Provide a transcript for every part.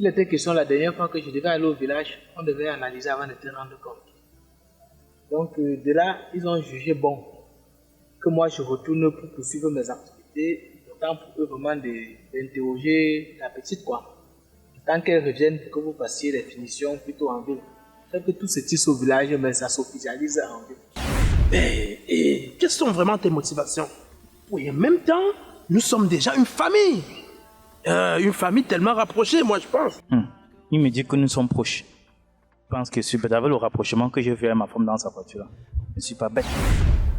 Il était question la dernière fois que je devais aller au village, on devait analyser avant de te rendre compte. Donc de là, ils ont jugé bon que moi je retourne pour poursuivre mes activités, autant pour eux vraiment d'interroger la petite quoi. Tant qu'elle revienne pour que vous passiez les finitions plutôt en ville. C'est que tout se tisse au village, mais ça s'officialise en ville. Et quelles sont vraiment tes motivations? Oui, en même temps, nous sommes déjà une famille. Une famille tellement rapprochée, moi je pense. Il me dit que nous sommes proches. Je pense que c'est avec le rapprochement que j'ai vu à ma femme dans sa voiture. Je ne suis pas bête.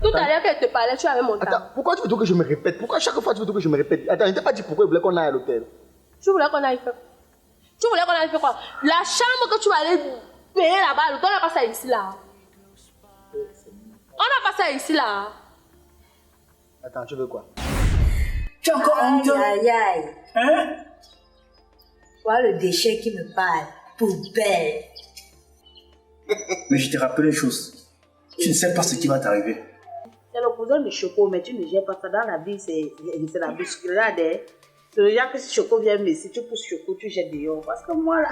Tout à l'heure qu'elle te parlait, tu avais mon temps. Attends, pourquoi tu veux que je me répète? Pourquoi chaque fois tu veux que je me répète? Attends, je ne t'ai pas dit pourquoi il voulait qu'on aille à l'hôtel. Tu voulais qu'on aille faire? Tu voulais qu'on aille faire quoi? La chambre que tu vas aller payer là-bas, on n'a pas ça ici là. On n'a pas ça ici là. Attends, tu veux quoi? Tu es encore honteux? Aïe, aïe. Hein? Voilà le déchet qui me parle. Poubelle. Mais je te rappelle une chose. Tu ne sais pas ce qui va t'arriver. C'est l'opposant de Choco, mais tu ne gères pas ça dans la vie, c'est la bousculade. C'est déjà que si Choco vient, mais si tu pousses Choco, tu jettes dehors. Parce que moi, là,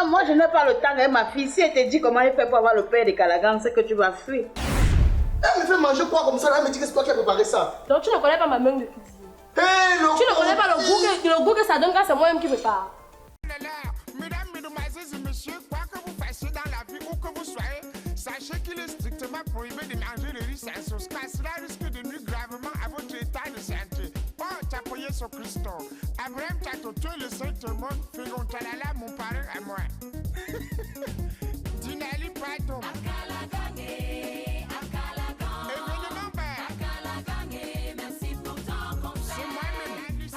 moi je n'ai pas le temps, hein, ma fille. Si elle te dit comment elle fait pour avoir le père de Calagan, c'est que tu vas fuir. Elle me fait manger quoi comme ça? Elle me dit que c'est toi qui as préparé ça. Donc tu ne connais pas ma main de cuisine. Hey, tu ne connais pas le goût que ça donne quand c'est moi-même qui prépare. Mesdames, mesdemoiselles et messieurs, quoi que vous fassiez dans la vie, où que vous soyez, sachez qu'il est strictement prohibé de manger le riz sans sauce, car cela risque de nuire gravement à votre état de santé. Oh, t'appuyer sur Christo. Abraham Tatoto, le Saint-Monde, Figontalala, mon parrain à moi. Dinali Pato. Événement vert. Merci pour ton conseil. C'est moi-même, Alice.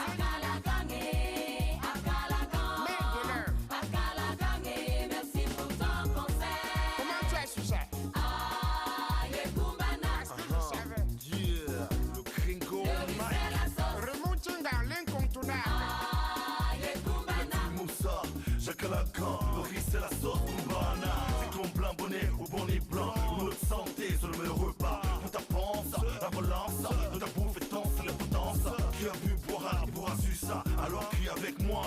Merci pour ton conseil. Comment tu as su ça? Le Kringo. Remonting dans l'incontournable. Moussa, Chakalakan, le riz c'est la sauce Kumbana. C'est ton blanc bonnet ou bonnet blanc. Notre santé sur le meilleur repas. Pour ta panse, la balance, de ta bouffe et ton c'est la potence. Qui a vu boira su ça, alors crie avec moi.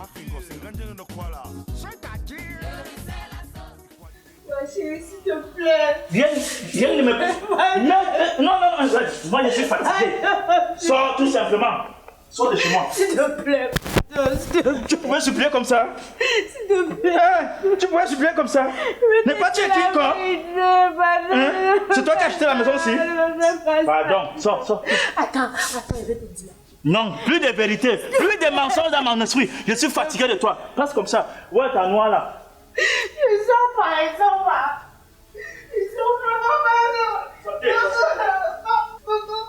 Afingo, c'est un grand de quoi là? C'est-à-dire? Chérie, s'il te plaît. Viens de me... Non, moi je suis fatigué. Sors tout simplement. Sors de chez moi. S'il te plaît. Tu pouvais supplier comme ça? S'il te plaît. Tu pouvais supplier comme ça? N'est pas tu es qui quoi? C'est toi qui as acheté la maison aussi? Pardon, sors. Attends, je vais te dire. Non, plus de vérité, plus de mensonges dans mon esprit. Je suis fatigué de toi. Passe comme ça. Ouais, ta noix là. Ils sont pas.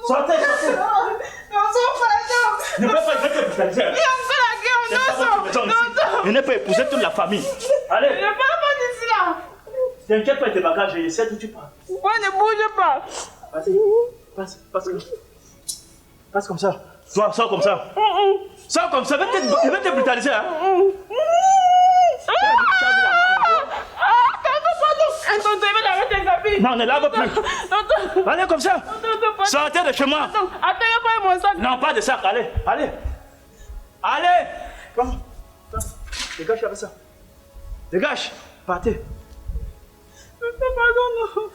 Sortez. Ne peux pas te brutaliser. Je n'ai pas épousé toute la famille. Allez. Je ne parle pas d'ici là. T'inquiète pas tes bagages, je sais d'où tu pars. Pourquoi ne bouge pas? Passe comme ça. Toi, sors comme ça. Sors comme ça, je vais te brutaliser. Hein. Non, ne lave plus. Allez comme ça. Sortez de chez moi. Attends, il y a pas mon sac. Non, pas de sac. Allez. Come. Dégage avec ça. Dégage. Partez. Pardon.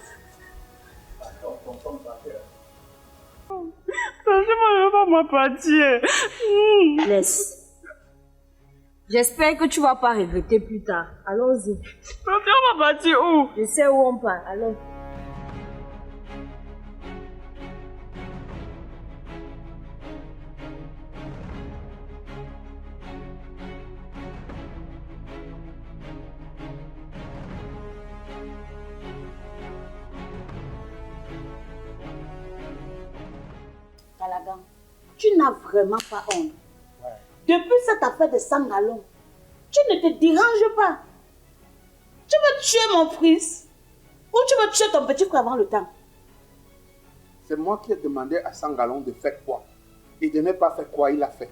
Franchement, je ne veux pas m'en partir. Laisse. J'espère que tu ne vas pas regretter plus tard. Allons-y. On va partir où? Je sais où on part. Allons. Calagan, tu n'as vraiment pas honte. Ouais. Depuis cette affaire de Sangalon, tu ne te déranges pas. Tu veux tuer mon fils ou tu veux tuer ton petit frère avant le temps? C'est moi qui ai demandé à Sangalon de faire quoi. Il ne m'a pas fait quoi, il a fait.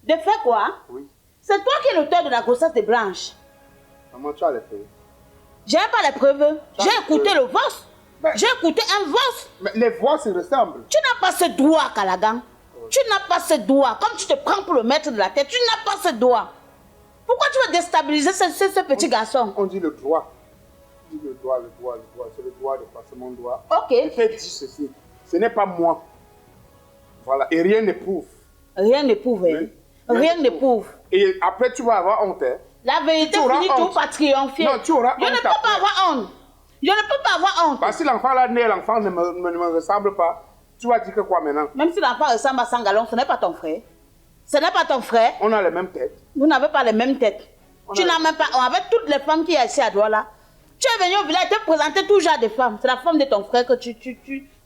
De faire quoi? Oui. C'est toi qui es l'auteur de la grossesse de Blanche. Comment tu as les preuves? J'ai pas les preuves. J'ai écouté le voice. J'ai écouté un voice. Mais les voix se ressemblent. Tu n'as pas ce droit, Calagan. Tu n'as pas ce droit. Comme tu te prends pour le maître de la tête, tu n'as pas ce droit. Pourquoi tu veux déstabiliser ce petit garçon? On dit le droit. On dit le droit. C'est le droit de passer mon droit. Ok. Je t'ai dit ceci. Ce n'est pas moi. Voilà. Et rien ne prouve. Rien ne prouve. Hein. Rien ne prouve. Et après, tu vas avoir honte. Hein. La vérité finit tout par triompher. Non, tu auras Je ne peux pas avoir honte. Je ne peux pas avoir honte. Parce que l'enfant là né, l'enfant ne me ressemble pas. Tu vas dire que quoi maintenant? Même si l'enfant ressemble à Sangalon, ce n'est pas ton frère. Ce n'est pas ton frère. On a les mêmes têtes. Vous n'avez pas les mêmes têtes. Tu n'as même pas... Avec toutes les femmes qui sont ici à Douala, tu es venu au village te présenter tout genre de femmes. C'est la femme de ton frère que tu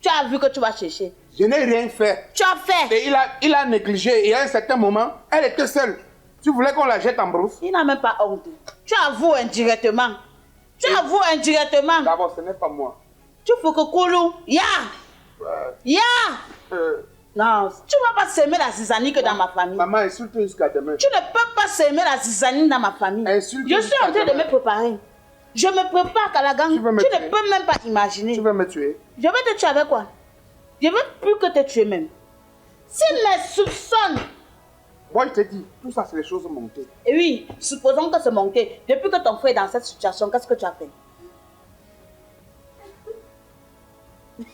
as vu que tu vas chercher. Je n'ai rien fait. Tu as fait. Et il a négligé. Et à un certain moment, elle était seule. Tu voulais qu'on la jette en brousse? Il n'a même pas honte. Tu avoues indirectement. Tu avoues indirectement. D'abord, ce n'est pas moi. Tu faut que Koulou, ya! Ya! Non, tu ne vas pas s'aimer la zizanie que dans ma famille. Maman, insulte jusqu'à demain. Tu ne peux pas s'aimer la zizanie dans ma famille. Insulte je suis en train de me préparer. Je me prépare à la gang. Tu ne peux même pas imaginer. Tu veux me tuer? Je vais te tuer avec quoi? Je veux plus que te tuer même. S'il me soupçonne. Moi, je te dis, tout ça, c'est les choses montées. Et oui, supposons que c'est monté. Depuis que ton frère est dans cette situation, qu'est-ce que tu as fait?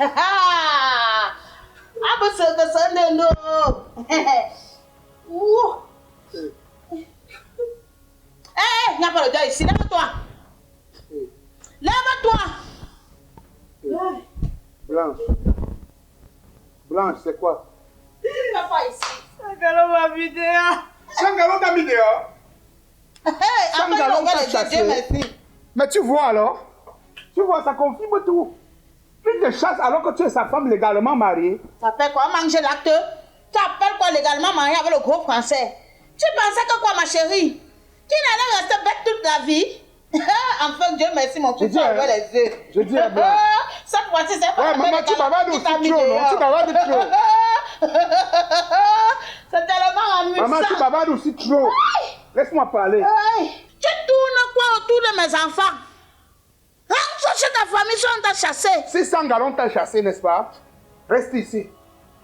Ah, c'est que ça n'est non. Il n'y a pas le deuil ici. Lève-toi. Lève-toi. Blanche. Blanche, c'est quoi? Il n'y a pas ici. Sangalon m'a mis dehors. Sangalon t'a mis dehors. Sangalon t'a chassé. Mais tu vois alors? Tu vois, ça confirme tout. Il te chasse alors que tu es sa femme légalement mariée. Ça fait quoi manger l'acte? Tu appelles quoi légalement mariée avec le gros français? Tu pensais que quoi ma chérie? Tu n'allais rester bête toute la vie? Enfin, Dieu merci, mon petit frère avait les yeux. Je dis à Blanche. Cette fois-ci, c'est pas ouais, maman, tu bavardes aussi trop, non? Tu bavardes trop. C'est tellement amusant. Maman, tu bavardes aussi trop. Laisse-moi parler. Tu tournes quoi autour de mes enfants? Chez ta famille, on t'a chassé. Si Sangalon t'a chassé, n'est-ce pas? Reste ici.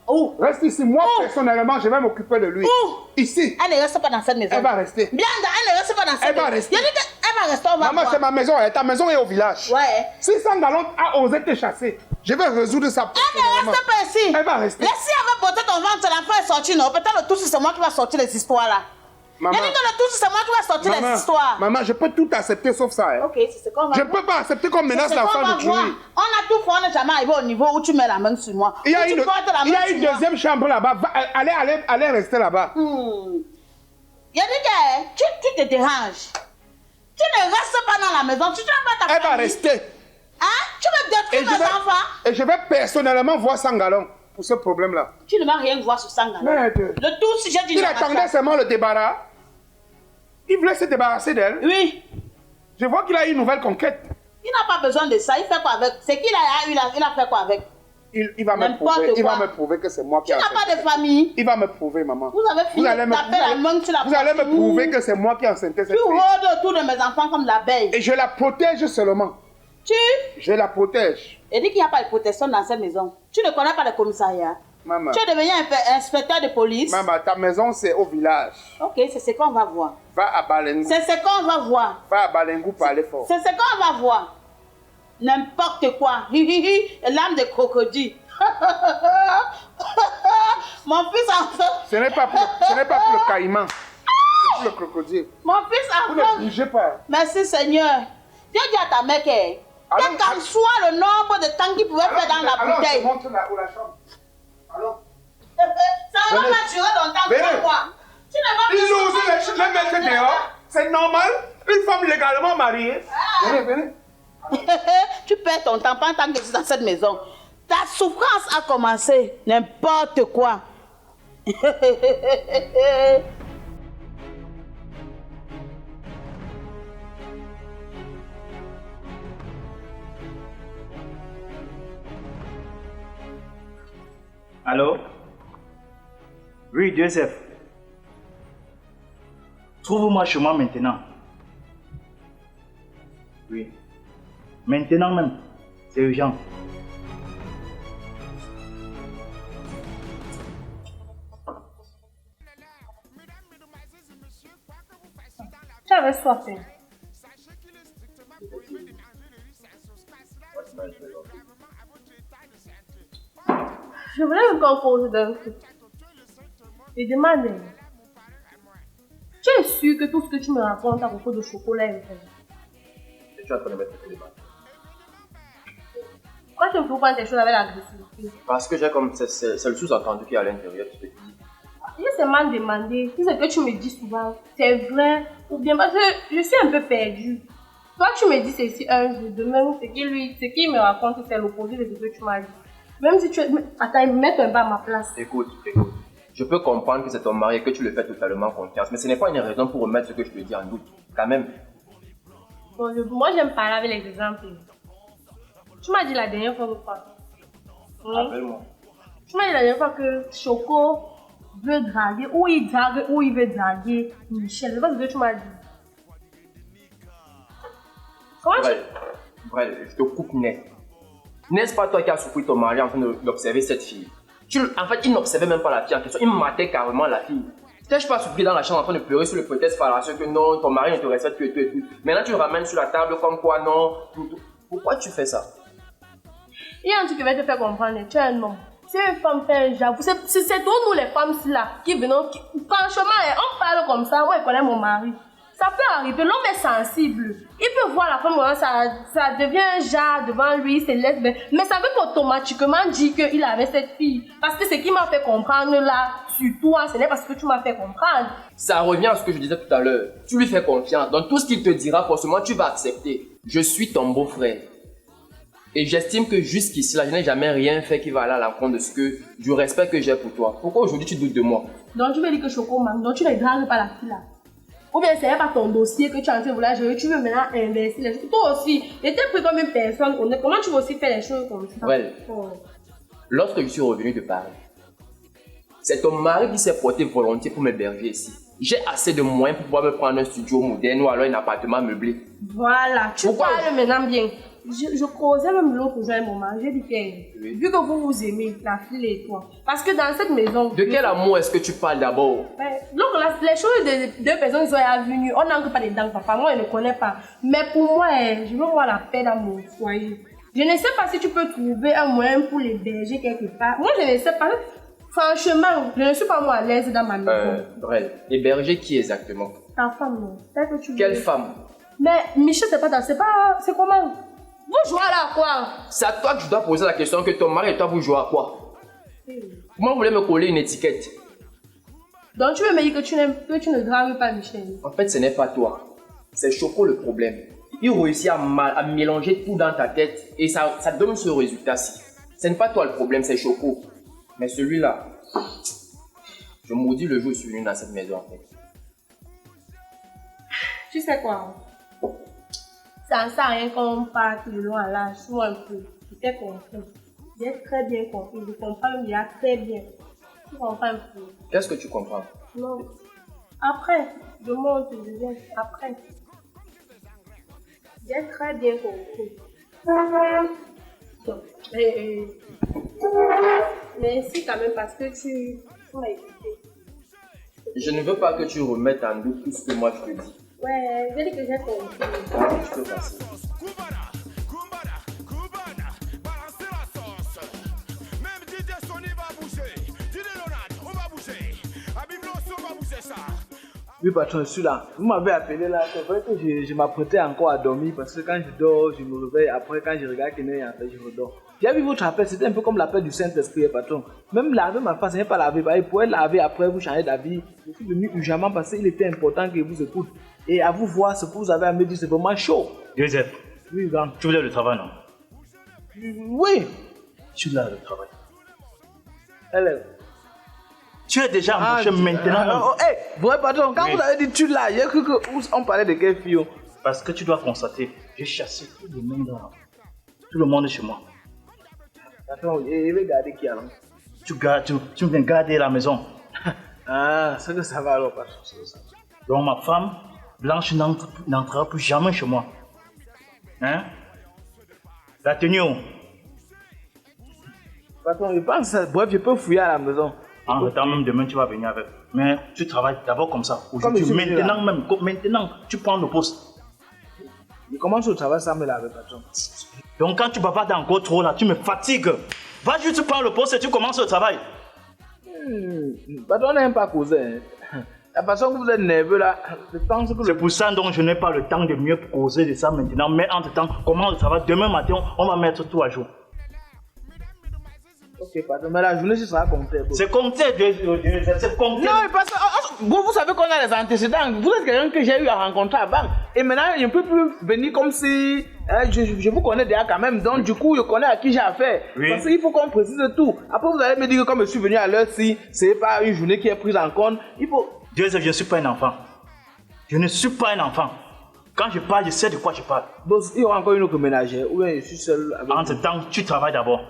Où? Reste ici. Moi, personnellement, je vais m'occuper de lui. Où? Ici. Elle ne reste pas dans cette maison. Elle va rester. Bien, elle ne reste pas dans cette maison. Elle va rester. Elle va rester, on va Maman, c'est ma maison. Ta maison est au village. Ouais. Si Sangalon a osé te chasser, je vais résoudre ça. Elle ne reste pas ici. Elle va rester. Laisse si elle va porter ton ventre, l'enfant est sorti, non? Peut-être le tout, c'est moi qui va sortir les histoires là. Maman, il y a dit que le tout, c'est moi qui va sortir les histoires. Maman, je peux tout accepter sauf ça. Hein. Ok, c'est ce qu'on va Je ne peux pas accepter qu'on menace l'enfant de tuer. On a tout fait, on n'est jamais arrivé au niveau où tu mets la main sur moi. Il y a une deuxième chambre là-bas. Allez rester là-bas. Il y a dit que tu te déranges. Tu ne restes pas dans la maison. Tu ne vas pas ta famille. Elle va rester. Hein? Tu veux détruire mes enfants? Et je vais personnellement voir Sangalon pour ce problème-là. Tu ne vas rien voir sur Sangalon. Le tout, si j'ai dit il attendait seulement le débarras. Il voulait se débarrasser d'elle. Oui. Je vois qu'il a eu une nouvelle conquête. Il n'a pas besoin de ça. Il fait quoi avec? C'est qu'il a eu, il a fait quoi avec? Il va me prouver que c'est moi qui ai fait. Tu n'as pas de famille. Il va me prouver, maman. Vous avez fini de taper la main sur la Vous allez me prouver que c'est moi qui ai enceinté cette fille. Tu rôdes autour de mes enfants comme l'abeille. Et je la protège seulement. Je la protège. Il dit qu'il n'y a pas de protection dans cette maison. Tu ne connais pas le commissariat. Maman. Tu es devenu inspecteur de police. Maman, ta maison c'est au village. Ok, c'est ce qu'on va voir. Va à Balengou. C'est ce qu'on va voir. Va à Balengou pour aller fort. C'est ce qu'on va voir. N'importe quoi. L'âme de crocodile. Mon fils enfant. Ce n'est pas pour le caïman. C'est pour le crocodile. Mon fils enfant. Vous ne bougez pas. Merci Seigneur. Viens dire à ta mère quel qu'en soit le nombre de temps qu'il pouvait faire dans la bouteille. Alors, je monte là où la chambre. Alors. Ça va pas durer longtemps pour moi. Tu ne vas pas. Ils osent les mettre dehors. C'est normal. Une femme légalement mariée. Venez. Tu perds ton temps pendant que tu es dans cette maison. Ta souffrance a commencé. N'importe quoi. Allô? Oui, Joseph. Trouve-moi chez moi maintenant. Oui. Maintenant même. C'est urgent. Mesdames, mesdemoiselles et messieurs, quoi que vous fassiez dans la reste soit fait. Je voulais encore causer d'un truc. Et demander. Tu es sûr que tout ce que tu me racontes à propos de chocolat est vrai? Et tu es en train de mettre les mains. Pourquoi tu me fais prendre tes choses avec l'agressivité? Parce que j'ai comme. C'est le sous-entendu qui est à l'intérieur, tu te dis. Je seulement demandé si ce que tu me dis souvent, c'est vrai ou bien parce que je suis un peu perdue. Toi, tu me dis ceci un jour, demain, ce qu'il me raconte, c'est l'opposé de ce que tu m'as dit. Même si tu... Attends, mets un peu à ma place. Écoute. Je peux comprendre que c'est ton mari et que tu le fais totalement confiance, mais ce n'est pas une raison pour remettre ce que je te dis en doute, quand même. Bon, moi, j'aime parler avec les exemples. Tu m'as dit la dernière fois quoi? Rappelle-moi. Tu m'as dit la dernière fois que Choco veut draguer, ou il drague, ou il veut draguer Michel. C'est pas ce que tu m'as dit. Comment Bref, je te coupe net. N'est-ce pas toi qui as surpris ton mari en train d'observer cette fille? En fait, il n'observait même pas la fille en question, il matait carrément la fille. T'es-je pas surpris dans la chambre en train de pleurer sur le prétexte fallacieux que non, ton mari ne te respecte que tout et tout. Maintenant, tu le ramènes sur la table comme quoi non. Pourquoi tu fais ça? Il y a un truc qui va te faire comprendre, tu es un homme. Si une femme fait un jabou, c'est nous les femmes là qui venons. Franchement, on parle comme ça, moi je connais mon mari. Ça peut arriver, l'homme est sensible. Il peut voir la femme, ça devient un jar devant lui, c'est laisse. Mais ça veut automatiquement dire qu'il avait cette fille. Parce que ce qui m'a fait comprendre là, sur toi, ce n'est pas ce que tu m'as fait comprendre. Ça revient à ce que je disais tout à l'heure. Tu lui fais confiance. Donc tout ce qu'il te dira, forcément, tu vas accepter. Je suis ton beau-frère. Et j'estime que jusqu'ici, là, je n'ai jamais rien fait qui va aller à l'encontre de du respect que j'ai pour toi. Pourquoi aujourd'hui tu doutes de moi? Donc tu me dis que Choco manque, donc tu ne dragues pas la fille là. Ou bien c'est pas ton dossier que tu es en train de vouloir gérer, tu veux maintenant inverser les choses. Toi aussi, j'étais pris comme une personne honnête. Comment tu veux aussi faire les choses comme ça? Ouais. Lorsque je suis revenu de Paris, c'est ton mari qui s'est porté volontiers pour m'héberger ici. J'ai assez de moyens pour pouvoir me prendre un studio moderne ou alors un appartement meublé. Voilà, tu parles maintenant bien. Je causais même l'autre jour avec mon mari. J'ai dit que, vu que vous vous aimez, la fille et toi, parce que dans cette maison... De quel amour est-ce que tu parles d'abord? Donc les choses de deux personnes sont venues, on n'entre pas dedans, papa, moi je ne connais pas. Mais pour moi, je veux voir la paix dans mon foyer. Je ne sais pas si tu peux trouver un moyen pour l'héberger quelque part. Moi je ne sais pas. Franchement, je ne suis pas moi à l'aise dans ma maison. Bref, héberger qui exactement? Ta femme, non. Quelle femme? Mais Michel, c'est comment? Vous jouez là à quoi? C'est à toi que je dois poser la question que ton mari et toi vous jouez à quoi? Comment vous voulez me coller une étiquette? Donc tu veux me dire que tu ne dragues pas Michel? En fait, ce n'est pas toi. C'est Choco le problème. Il réussit à mélanger tout dans ta tête et ça donne ce résultat-ci. Ce n'est pas toi le problème, c'est Choco. Mais celui-là, je maudis le jour où je suis venu dans cette maison en fait. Tu sais quoi? Ça ne sert à rien qu'on parte de loin là, je suis un peu. Je t'ai compris. J'ai très bien compris. Je comprends même déjà très bien. Tu comprends un peu. Qu'est-ce que tu comprends? Non. Après, je monte, je viens. Après. J'ai très bien compris. Merci quand même parce que tu m'as écouté. Je ne veux pas que tu remettes en doute tout ce que moi je te dis. Ouais, je dis que j'ai compris. Je peux passer. Oui, patron, je suis là. Vous m'avez appelé là. C'est vrai que je m'apprêtais encore à dormir parce que quand je dors, je me réveille. Après, quand je regarde qu'il n'y a rien, je redors. J'ai vu votre appel, c'était un peu comme l'appel du Saint-Esprit, patron. Même laver ma face, ce n'est pas laver. Il pourrait laver après, vous changer d'avis. Je suis venu urgemment parce qu'il était important que vous écoute. Et à vous voir ce que vous avez à me dire, c'est vraiment chaud. Joseph. Oui, grand. Tu voulais le travail, non? Oui. Tu l'as le travail. Elle. Tu es déjà embauché maintenant. Vrai patron, quand vous avez dit tu l'as, j'ai cru qu'on parlait de quelle fille? Parce que tu dois constater, j'ai chassé tout le monde dans tout le monde chez moi. Patron, il veut garder qui alors? Tu viens garder la maison. Ah, c'est que ça va alors, patron. Donc ma femme, Blanche, n'entrera plus jamais chez moi. Hein? La tenue. Patron, je pense, bref, je peux fouiller à la maison. En retard, même demain, tu vas venir avec. Mais tu travailles d'abord comme ça. Aujourd'hui, maintenant, tu prends le poste. Je commence au travail sans me laver, patron. Donc quand tu bavardes encore trop là, tu me fatigues. Va juste prendre le poste et tu commences le travail. Patron n'aime pas causer. La façon que vous êtes nerveux là, c'est pour ça donc je n'ai pas le temps de mieux causer de ça maintenant. Mais entre temps, comment le travail? Demain matin, on va mettre tout à jour. Ok, pardon, mais la journée, ce sera compté. C'est compté, c'est compté. Non, parce que vous savez qu'on a les antécédents. Vous êtes quelqu'un que j'ai eu à rencontrer à banque. Et maintenant, je ne peux plus venir comme si je vous connais déjà quand même. Donc, du coup, je connais à qui j'ai affaire. Oui. Parce qu'il faut qu'on précise tout. Après, vous allez me dire que comme je suis venu à l'heure, si ce n'est pas une journée qui est prise en compte, il faut. Dieu sait, je ne suis pas un enfant. Je ne suis pas un enfant. Quand je parle, je sais de quoi je parle. Donc, il y aura encore une autre ménagère. Ou bien je suis seul avec. En ce temps, tu travailles d'abord.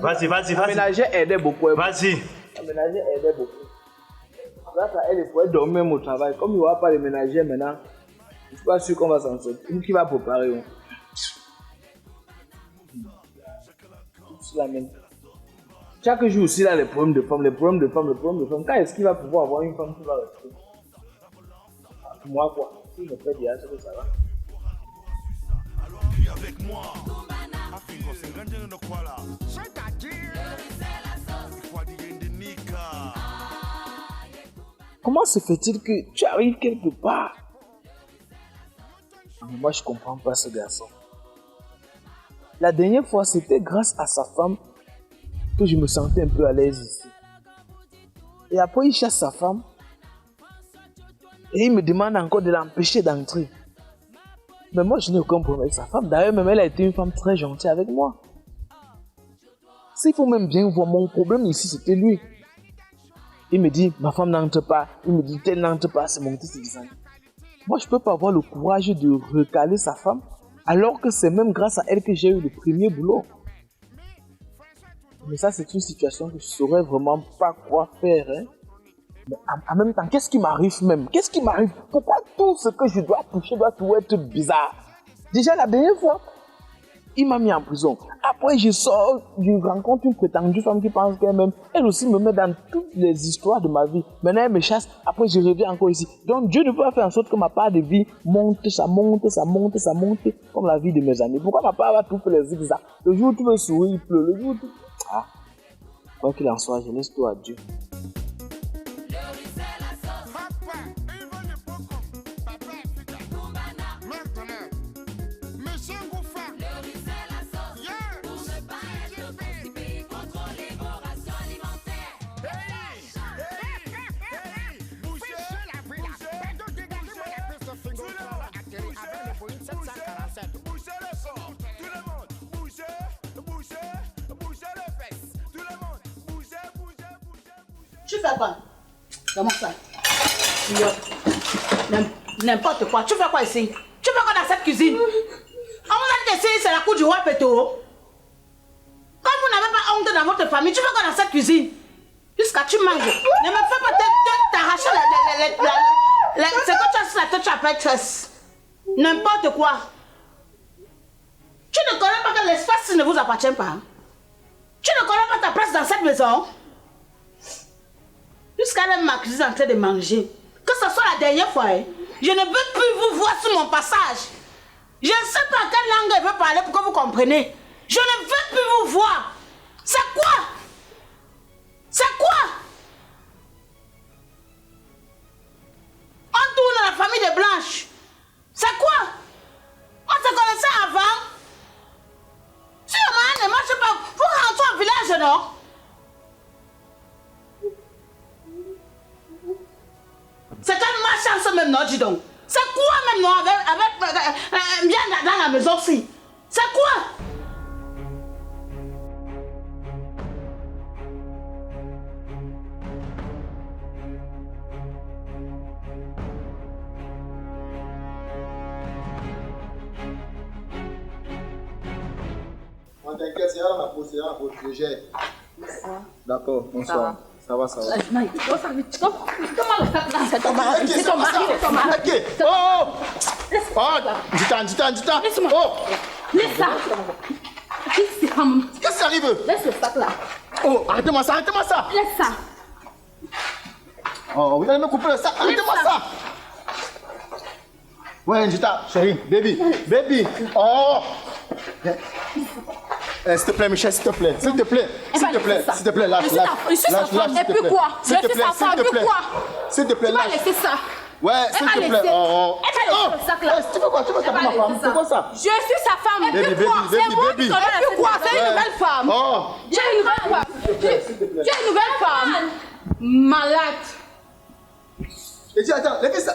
Vas-y. La ménagère aidait beaucoup. Vas-y. La ménagère aidait beaucoup. Là, elle pourrait dormir même au travail. Comme il n'y aura pas de ménagère maintenant, je ne suis pas sûr qu'on va s'en sortir. Qui va préparer. C'est la même. Chaque jour aussi, là, les problèmes de femmes. Quand est-ce qu'il va pouvoir avoir une femme qui va rester? Moi, quoi. Si je fais déjà, c'est que ça va. Avec moi. Comment se fait-il que tu arrives quelque part? Moi, je ne comprends pas ce garçon. La dernière fois, c'était grâce à sa femme que je me sentais un peu à l'aise ici. Et après, il chasse sa femme. Et il me demande encore de l'empêcher d'entrer. Mais moi, je n'ai aucun problème avec sa femme. D'ailleurs, même elle a été une femme très gentille avec moi. S'il faut même bien voir, mon problème ici, c'était lui. Il me dit, ma femme n'entre pas. Il me dit, tel n'entre pas, c'est mon petit design. Moi, je ne peux pas avoir le courage de recaler sa femme, alors que c'est même grâce à elle que j'ai eu le premier boulot. Mais ça, c'est une situation que je ne saurais vraiment pas quoi faire. Hein. Mais en même temps, qu'est-ce qui m'arrive même? Qu'est-ce qui m'arrive? Pourquoi tout ce que je dois toucher doit tout être bizarre? Déjà, la dernière fois, il m'a mis en prison. Après, je sors, je rencontre une prétendue femme qui pense qu'elle-même, elle aussi me met dans toutes les histoires de ma vie. Maintenant, elle me chasse. Après, je reviens encore ici. Donc, Dieu ne peut pas faire en sorte que ma part de vie monte, comme la vie de mes amis. Pourquoi ma part va tout faire les zigzags? Le jour où tu veux sourire, il pleut. Le jour où tu... Ah. Quoi qu'il en soit, je laisse tout à Dieu. Tu fais quoi? Comment ça? N'importe quoi. Tu fais quoi ici? Tu fais quoi dans cette cuisine? On vous a dit que c'est la cour du roi Péto. Comme vous n'avez pas honte dans votre famille, tu fais quoi dans cette cuisine? Jusqu'à tu manges. Ne me fais pas t'arracher c'est que tu as sur la tête, tu appelles tresse. N'importe quoi. Tu ne connais pas que l'espace ne vous appartient pas. Tu ne connais pas ta place dans cette maison. Jusqu'à ma cuisine en train de manger. Que ce soit la dernière fois, hein, je ne veux plus vous voir sur mon passage. Je ne sais pas quelle langue elle veut parler pour que vous compreniez. Je ne veux plus vous voir. C'est quoi? C'est quoi? On tourne la famille de Blanche. C'est quoi? On se connaissait avant. Si le mariage ne marche pas, vous rentrez au village, non? C'est quand ma chance même, non, dis donc. C'est quoi même, non, avec bien dans la maison aussi? C'est quoi? On t'inquiète, c'est là ma pause, c'est là ma pause, je gère. D'accord, bonsoir. Ça va. Comment le fait là? C'est ton mari. C'est ton mari. Oh! Dis-toi. Laisse-moi. Oh! Laisse ça. Qu'est-ce qui arrive? Laisse le sac là. Oh, arrêtez-moi ça. Laisse ça. Oh, vous allez me couper le sac. Arrêtez-moi ça. Ouais, Njita, chérie, baby. Oh. S'il te plaît, Michel, s'il te plaît, lâche. Et puis quoi? S'il te plaît, lâche. Laissez ça. Ouais, s'il te plaît. Oh. Tu veux quoi? Tu veux taper ma femme? C'est quoi ça? Je suis sa femme. Et puis quoi? C'est moi qui connais. Et puis quoi? C'est une nouvelle femme. Oh. Tu as une nouvelle femme. Malade. Et dis, attends, laissez ça.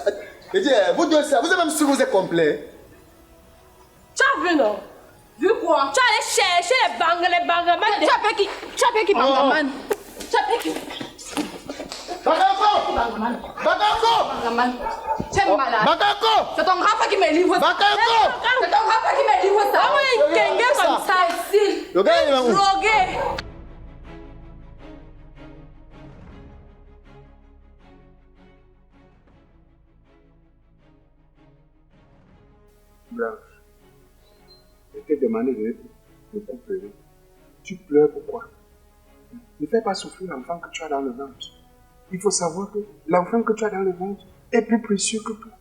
Et dis, vous deux, vous avez même su vous êtes complet. Tu as vu, non? Vu quoi? Tu as allé chercher les bangamans. Tu as fait qui bangaman? Tu as fait qui? Bakako! Tu es malade. Bakako! C'est ton grand frère qui me livre ça. C'est ton grand frère qui me livre ça. Ah oui, quelqu'un comme ça ici. Le gars, il est où? Drogué. Blanche, je t'ai demandé de pleurer. Tu pleures pourquoi? Ne fais pas souffrir l'enfant que tu as dans le ventre. Il faut savoir que l'enfant que tu as dans le ventre est plus précieux que toi.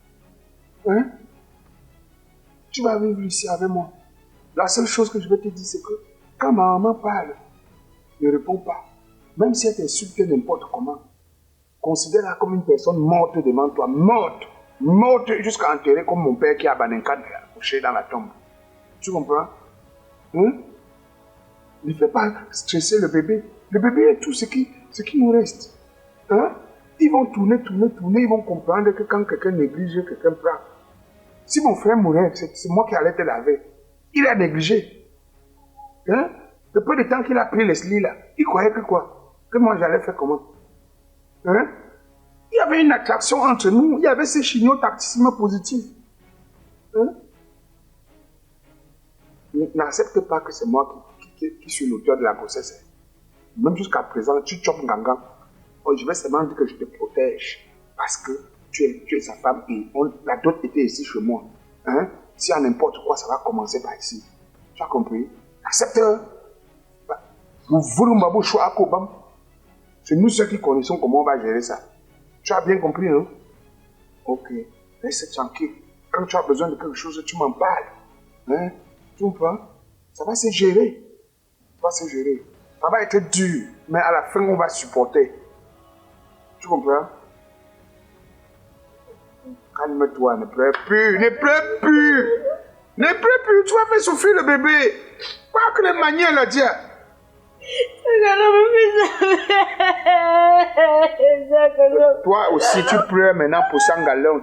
Hein? Tu vas vivre ici avec moi. La seule chose que je vais te dire, c'est que quand ma maman parle, ne réponds pas. Même si elle t'insulte n'importe comment, considère-la comme une personne morte devant toi. Morte jusqu'à enterrer comme mon père qui a Banenkad couché dans la tombe. Tu comprends? Hein? Ne fais pas stresser le bébé. Le bébé est tout ce qui nous reste. Hein? Ils vont tourner, ils vont comprendre que quand quelqu'un néglige, quelqu'un prend. Si mon frère mourait, c'est moi qui allais te laver. Il a négligé. Hein? Le peu de temps qu'il a pris Leslie là, il croyait que quoi? Que moi j'allais faire comment? Hein? Il y avait une attraction entre nous, il y avait ce chimiotactisme positif. Hein? N'accepte pas que c'est moi qui suis l'auteur de la grossesse. Même jusqu'à présent, tu chopes Gangan. Oh, je vais seulement dire que je te protège. Parce que tu es sa femme et la dot était ici chez moi. Hein? Si à n'importe quoi, ça va commencer par ici. Tu as compris? Accepte. C'est nous ceux qui connaissons comment on va gérer ça. Tu as bien compris, non? Ok. Reste tranquille. Quand tu as besoin de quelque chose, tu m'en parles. Hein? Tu comprends? Ça va se gérer. Ça va être dur, mais à la fin, on va supporter. Tu comprends? Calme-toi, ne pleure plus. Tu vas faire souffrir le bébé. Quoi que les manières le dire. Toi aussi, tu pleures maintenant pour 100 gallons.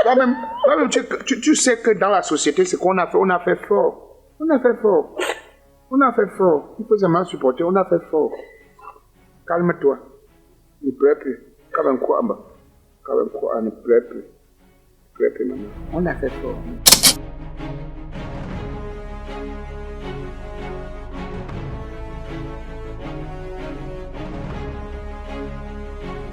Toi-même, tu sais que dans la société, ce qu'on a fait, on a fait fort. Il faut seulement supporter, on a fait fort. Calme-toi. Ne pleure plus. Ne pleure plus, maman. On a fait fort.